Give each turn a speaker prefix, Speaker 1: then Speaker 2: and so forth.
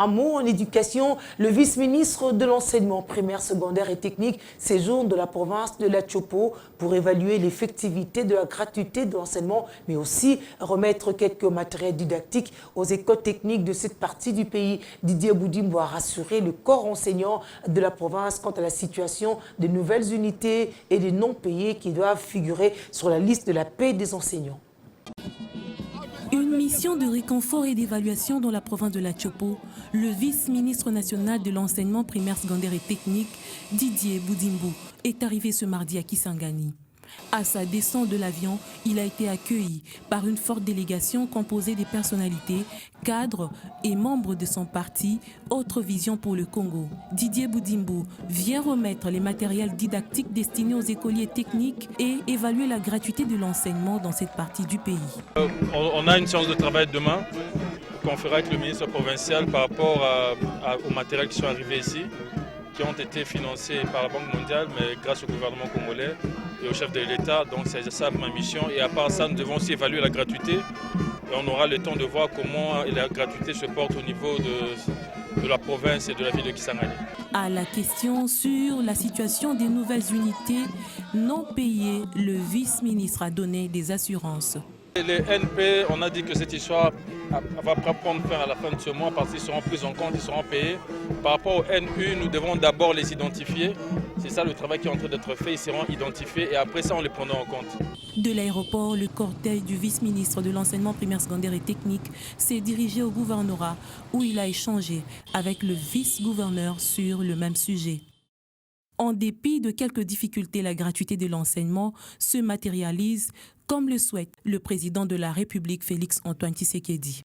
Speaker 1: Un mot en éducation, le vice-ministre de l'enseignement primaire, secondaire et technique séjourne de la province de la Tchopo pour évaluer l'effectivité de la gratuité de l'enseignement, mais aussi remettre quelques matériels didactiques aux écoles techniques de cette partie du pays. Didier Boudimbo a rassuré le corps enseignant de la province quant à la situation des nouvelles unités et des non-payés qui doivent figurer sur la liste de la paie des enseignants.
Speaker 2: Une mission de réconfort et d'évaluation dans la province de la Tchopo, le vice-ministre national de l'enseignement primaire, secondaire et technique, Didier Boudimbo, est arrivé ce mardi à Kisangani. À sa descente de l'avion, il a été accueilli par une forte délégation composée des personnalités, cadres et membres de son parti Autre Vision pour le Congo. Didier Boudimbo vient remettre les matériels didactiques destinés aux écoliers techniques et évaluer la gratuité de l'enseignement dans cette partie du pays.
Speaker 3: On a une séance de travail demain qu'on fera avec le ministre provincial par rapport aux matériels qui sont arrivés ici, qui ont été financés par la Banque mondiale, mais grâce au gouvernement congolais et au chef de l'État. Donc c'est ça ma mission. Et à part ça, nous devons aussi évaluer la gratuité. Et on aura le temps de voir comment la gratuité se porte au niveau de la province et de la ville de Kisangani.
Speaker 2: À la question sur la situation des nouvelles unités non payées, le vice-ministre a donné des assurances.
Speaker 3: Les NP, on a dit que cette histoire va prendre fin à la fin de ce mois parce qu'ils seront pris en compte, ils seront payés. Par rapport aux NU, nous devons d'abord les identifier. C'est ça le travail qui est en train d'être fait, ils seront identifiés et après ça on les prendra en compte.
Speaker 2: De l'aéroport, le cortège du vice-ministre de l'enseignement primaire, secondaire et technique s'est dirigé au gouvernorat où il a échangé avec le vice-gouverneur sur le même sujet. En dépit de quelques difficultés, la gratuité de l'enseignement se matérialise comme le souhaite le président de la République, Félix Antoine Tshisekedi.